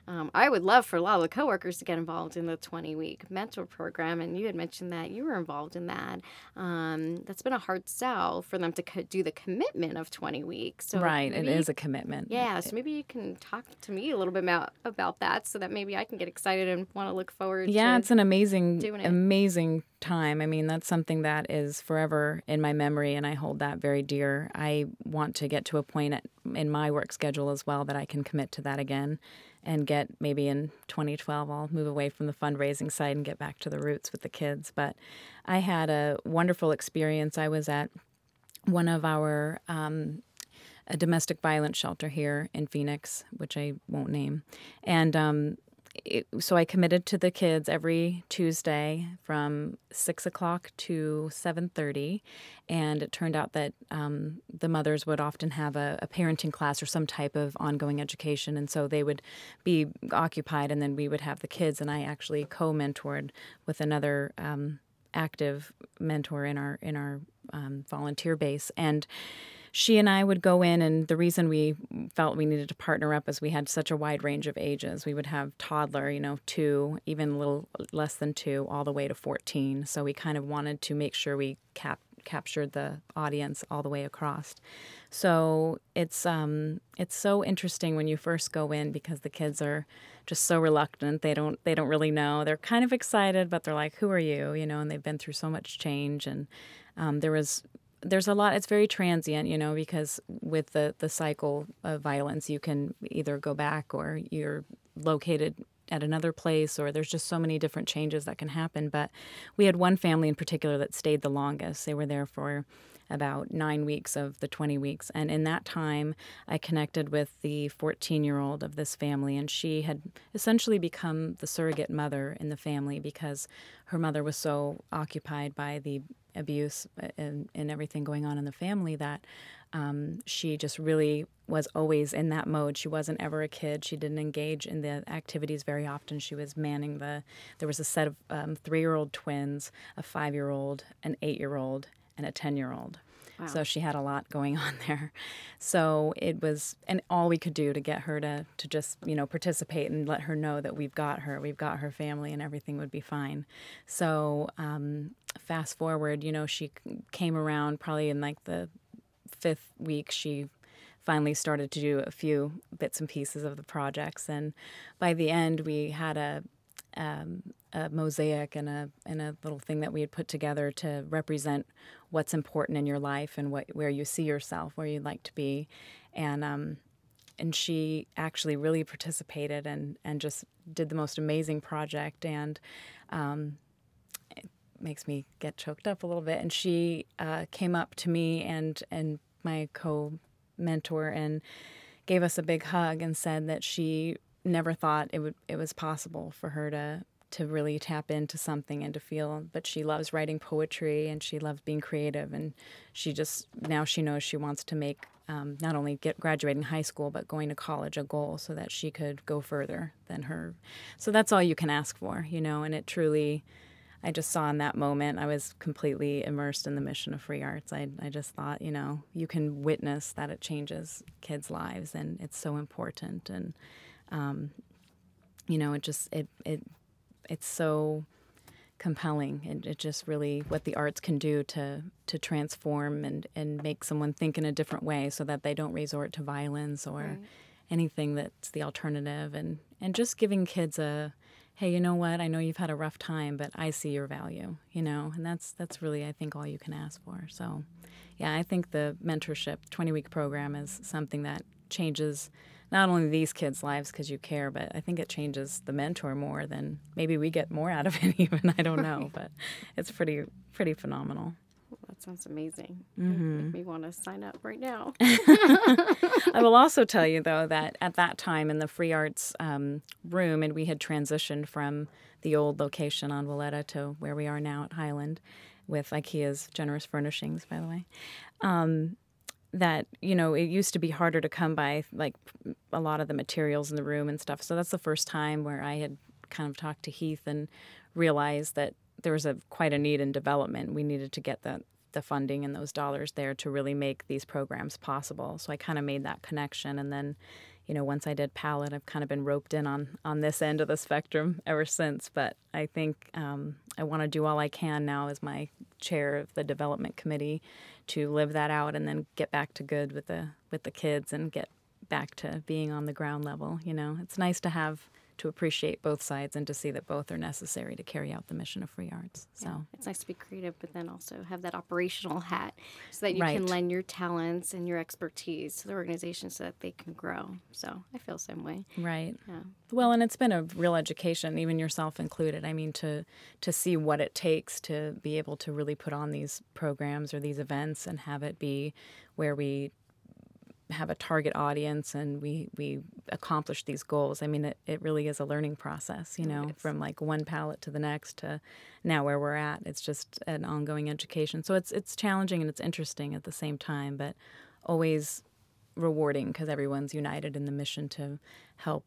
I would love for a lot of the coworkers to get involved in the 20-week mentor program. And you had mentioned that you were involved in that. That's been a hard sell for them to do the commitment of 20 weeks. So Right. It maybe is a commitment. yeah, so maybe you can talk to me a little bit about that so that maybe I can get excited and want to look forward Yeah, to it's an amazing, doing it. amazing time. I mean, that's something that is forever in my memory, and I hold that very dear. I want to get to a point in my work schedule as well that I can commit to that again and get maybe in 2012, I'll move away from the fundraising side and get back to the roots with the kids. But I had a wonderful experience. I was at one of our a domestic violence shelter here in Phoenix, which I won't name. And so I committed to the kids every Tuesday from 6 o'clock to 7:30. And it turned out that the mothers would often have a parenting class or some type of ongoing education. And so they would be occupied, and then we would have the kids. And I actually co-mentored with another active mentor in our volunteer base. And she and I would go in, and the reason we felt we needed to partner up is we had such a wide range of ages. We would have toddler, 2, even a little less than 2, all the way to 14. So we kind of wanted to make sure we captured the audience all the way across. So it's so interesting when you first go in because the kids are just so reluctant. They don't really know. They're kind of excited, but they're like, "Who are you?" And they've been through so much change. And there's a lot. It's very transient, because with the cycle of violence, you can either go back or you're located at another place, or there's just so many different changes that can happen. But we had one family in particular that stayed the longest. They were there for about 9 weeks of the 20 weeks. And in that time, I connected with the 14-year-old of this family, and she had essentially become the surrogate mother in the family because her mother was so occupied by the abuse and everything going on in the family that she just really was always in that mode. She wasn't ever a kid. She didn't engage in the activities very often. She was manning there was a set of 3-year-old twins, a 5-year-old, an 8-year-old, and a 10-year-old. Wow. So she had a lot going on there. So it was, and all we could do to get her to just, participate and let her know that we've got her family, and everything would be fine. So fast forward, she came around probably in like the 5th week. She finally started to do a few bits and pieces of the projects. And by the end, we had a mosaic and a little thing that we had put together to represent what's important in your life and where you see yourself, where you'd like to be. And she actually really participated and just did the most amazing project. And it makes me get choked up a little bit. And she came up to me and my co-mentor and gave us a big hug and said that she never thought it was possible for her to really tap into something and to feel, but she loves writing poetry and she loves being creative, and now she knows she wants to make not only graduating high school but going to college a goal so that she could go further than her. So that's all you can ask for, and it truly, I just saw in that moment, I was completely immersed in the mission of Free Arts. I just thought, you can witness that it changes kids' lives, and it's so important. And it's so compelling. It just really what the arts can do to transform and make someone think in a different way so that they don't resort to violence or anything that's the alternative. And just giving kids hey, you know what? I know you've had a rough time, but I see your value, and that's really, I think, all you can ask for. So, yeah, I think the mentorship 20-week program is something that changes not only these kids' lives because you care, but I think it changes the mentor more than maybe we get more out of it even. I don't know, but it's pretty phenomenal. Well, that sounds amazing. Mm-hmm. Make me want to sign up right now. I will also tell you, though, that at that time in the Free Arts room, and we had transitioned from the old location on Valletta to where we are now at Highland with IKEA's generous furnishings, by the way, that, it used to be harder to come by, like, a lot of the materials in the room and stuff. So that's the first time where I had kind of talked to Heath and realized that there was quite a need in development. We needed to get the funding and those dollars there to really make these programs possible. So I kind of made that connection. And then, once I did palette, I've kind of been roped in on this end of the spectrum ever since. But I think I want to do all I can now as my chair of the development committee to live that out and then get back to good with the kids and get back to being on the ground level. It's nice to appreciate both sides and to see that both are necessary to carry out the mission of free arts. So yeah, it's nice to be creative, but then also have that operational hat so that you right. can lend your talents and your expertise to the organization so that they can grow. So I feel the same way. Right. Yeah. Well, and it's been a real education, even yourself included. I mean, to see what it takes to be able to really put on these programs or these events and have it be where we have a target audience and we accomplish these goals. I mean, it really is a learning process, from like one palette to the next to now where we're at. It's just an ongoing education. So it's challenging and it's interesting at the same time, but always rewarding because everyone's united in the mission to help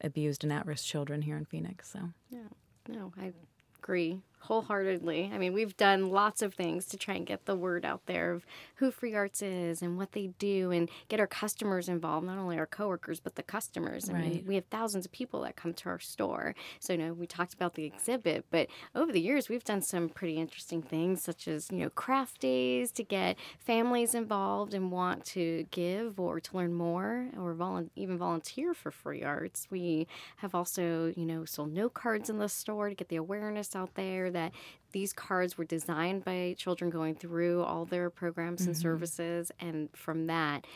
abused and at-risk children here in Phoenix. So yeah, no, I agree wholeheartedly. I mean, we've done lots of things to try and get the word out there of who Free Arts is and what they do and get our customers involved, not only our coworkers, but the customers. I mean, we have thousands of people that come to our store. So, we talked about the exhibit, but over the years, we've done some pretty interesting things, such as, craft days to get families involved and want to give or to learn more or even volunteer for Free Arts. We have also, sold note cards in the store to get the awareness out there that these cards were designed by children going through all their programs and services. And from that,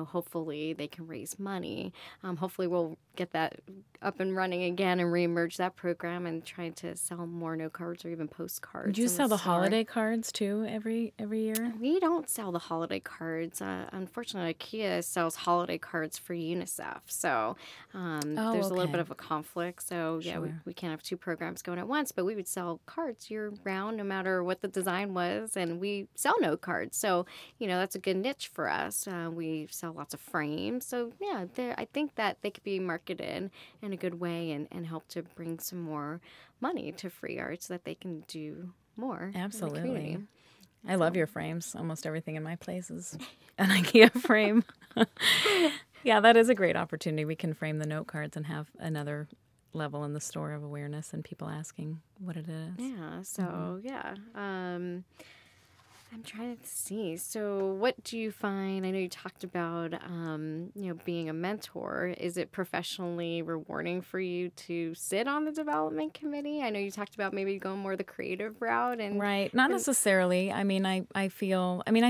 hopefully they can raise money. Hopefully we'll get that up and running again and reemerge that program and try to sell more note cards or even postcards. Do you sell the holiday cards too every year? We don't sell the holiday cards. Unfortunately, IKEA sells holiday cards for UNICEF. So there's a little bit of a conflict. So yeah, we can't have two programs going at once, but we would sell cards year round no matter what the design was, and we sell note cards. So that's a good niche for us. We sell lots of frames. So yeah, I think that they could be marketed in a good way and help to bring some more money to Free Arts so that they can do more. Absolutely. In the community. I love your frames. Almost everything in my place is an IKEA frame. Yeah, that is a great opportunity. We can frame the note cards and have another level in the store of awareness and people asking what it is. Yeah, so I'm trying to see. So what do you find? I know you talked about, being a mentor. Is it professionally rewarding for you to sit on the development committee? I know you talked about maybe going more the creative route. Right. Not necessarily. I mean, I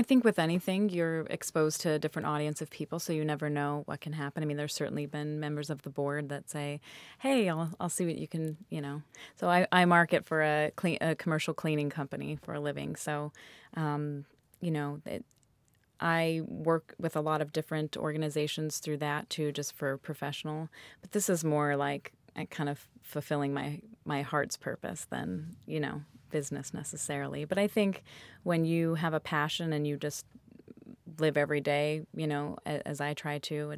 think with anything, you're exposed to a different audience of people, so you never know what can happen. I mean, there's certainly been members of the board that say, hey, I'll see what you can, So I market for a commercial cleaning company for a living. So, I work with a lot of different organizations through that too, just for professional. But this is more like kind of fulfilling my heart's purpose than, business necessarily. But I think when you have a passion and you just live every day, as I try to,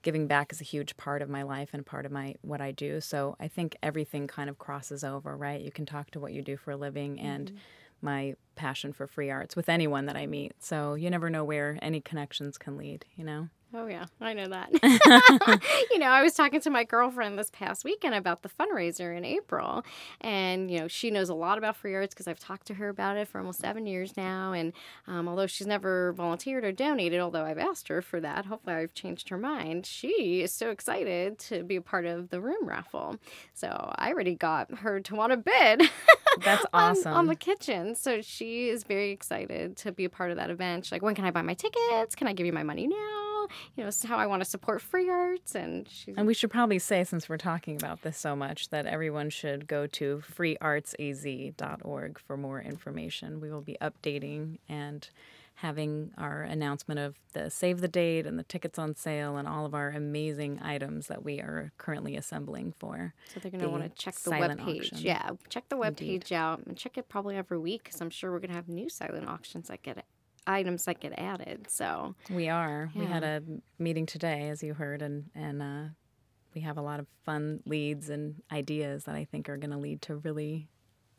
giving back is a huge part of my life and part of what I do. So I think everything kind of crosses over, right? You can talk to what you do for a living and my passion for free arts with anyone that I meet. So you never know where any connections can lead, Oh, yeah, I know that. I was talking to my girlfriend this past weekend about the fundraiser in April. And, she knows a lot about free arts because I've talked to her about it for almost 7 years now. And although she's never volunteered or donated, although I've asked her for that, hopefully I've changed her mind, she is so excited to be a part of the room raffle. So I already got her to want to bid. That's awesome. on the kitchen. So she is very excited to be a part of that event. She's like, when can I buy my tickets? Can I give you my money now? This is how I want to support free arts. And we should probably say, since we're talking about this so much, that everyone should go to freeartsaz.org for more information. We will be updating and having our announcement of the save the date and the tickets on sale and all of our amazing items that we are currently assembling for. So they're going to want to check the webpage. Yeah, check the webpage out and check it probably every week because I'm sure we're going to have new silent auctions that get items that get added. So we are. Yeah. We had a meeting today, as you heard, and we have a lot of fun leads and ideas that I think are going to lead to really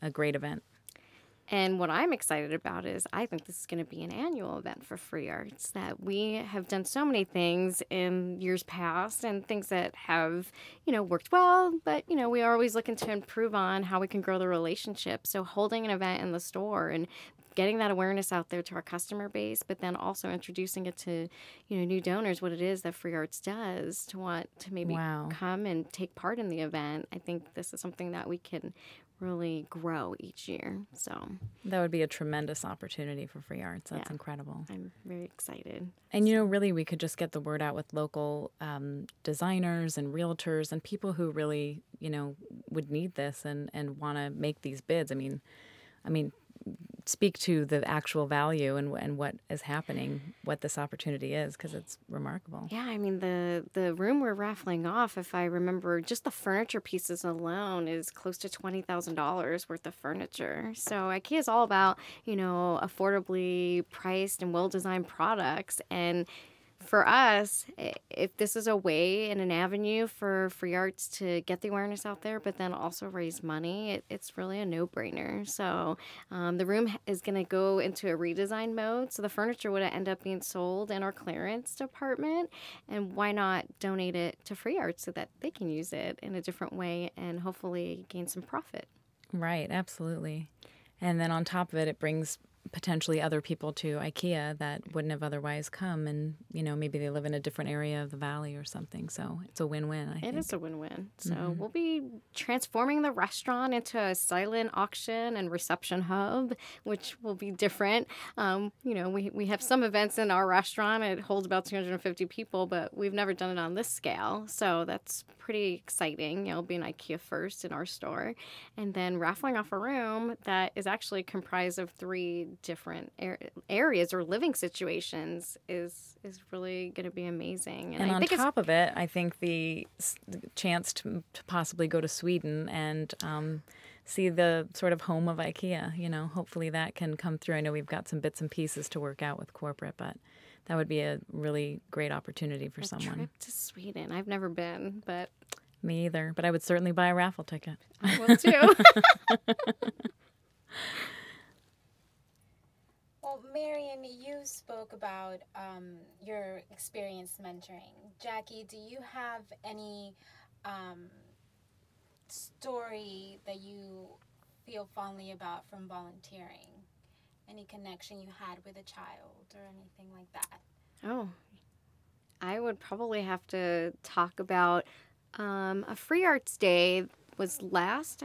a great event. And what I'm excited about is I think this is going to be an annual event for Free Arts, that we have done so many things in years past and things that have, worked well, but, we are always looking to improve on how we can grow the relationship. So holding an event in the store and getting that awareness out there to our customer base, but then also introducing it to, new donors, what it is that Free Arts does, to want to maybe come and take part in the event. I think this is something that we can really grow each year. So that would be a tremendous opportunity for Free Arts. That's incredible. I'm very excited. And, really, we could just get the word out with local designers and realtors and people who really, would need this and want to make these bids. I mean, speak to the actual value and what is happening, what this opportunity is, because it's remarkable. Yeah, I mean, the room we're raffling off, if I remember, just the furniture pieces alone is close to $20,000 worth of furniture. So IKEA is all about, affordably priced and well-designed products. And for us, if this is a way and an avenue for Free Arts to get the awareness out there, but then also raise money, it's really a no-brainer. So the room is going to go into a redesign mode. So the furniture would end up being sold in our clearance department. And why not donate it to Free Arts so that they can use it in a different way and hopefully gain some profit? Right, absolutely. And then on top of it, it brings potentially other people to IKEA that wouldn't have otherwise come, and maybe they live in a different area of the valley or something. So it's a win-win. I think it is a win-win. So we'll be transforming the restaurant into a silent auction and reception hub, which will be different. We have some events in our restaurant. It holds about 250 people, but we've never done it on this scale. So that's pretty exciting. It'll be an IKEA first in our store, and then raffling off a room that is actually comprised of 3 different areas or living situations is really going to be amazing. And on top of it, I think the chance to possibly go to Sweden and see the sort of home of IKEA, hopefully that can come through. I know we've got some bits and pieces to work out with corporate, but that would be a really great opportunity for someone. A trip to Sweden. I've never been, but... Me either, but I would certainly buy a raffle ticket. I will too. Well, Marion, you spoke about your experience mentoring. Jackie, do you have any story that you feel fondly about from volunteering? Any connection you had with a child or anything like that? Oh, I would probably have to talk about a Free Arts Day was last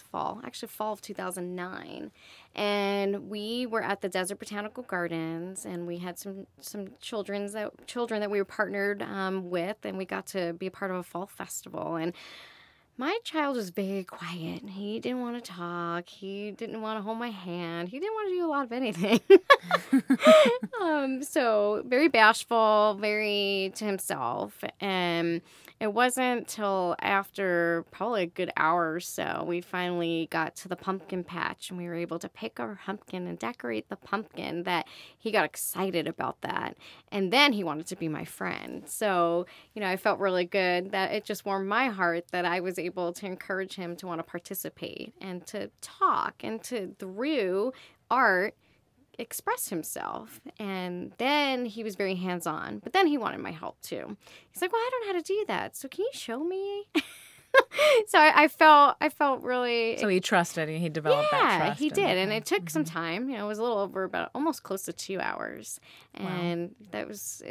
fall, actually fall of 2009. And we were at the Desert Botanical Gardens, and we had some children that we were partnered with, and we got to be a part of a fall festival. And my child was very quiet. He didn't want to talk. He didn't want to hold my hand. He didn't want to do a lot of anything. So very bashful, very to himself. And it wasn't till after probably a good hour or so we finally got to the pumpkin patch, and we were able to pick our pumpkin and decorate the pumpkin that he got excited about that. And then he wanted to be my friend. So, I felt really good that it just warmed my heart that I was able to encourage him to want to participate and to talk and to, through art, express himself. And then he was very hands-on, but then he wanted my help too. He's like, well, I don't know how to do that, so can you show me? So I felt really... So he trusted, and he developed that trust. Yeah, he did. And it took some time. It was a little over about almost close to 2 hours. And that was...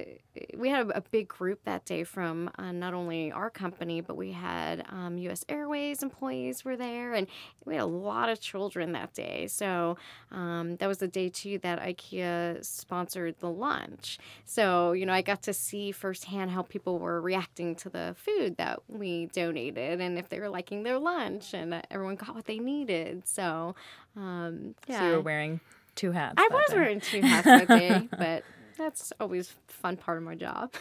We had a big group that day from not only our company, but we had U.S. Airways employees were there. And we had a lot of children that day. So that was the day, too, that IKEA sponsored the lunch. So, I got to see firsthand how people were reacting to the food that we donated, and if they were liking their lunch, and everyone got what they needed. So, So you were wearing 2 hats. I was wearing 2 hats that day, but that's always a fun part of my job.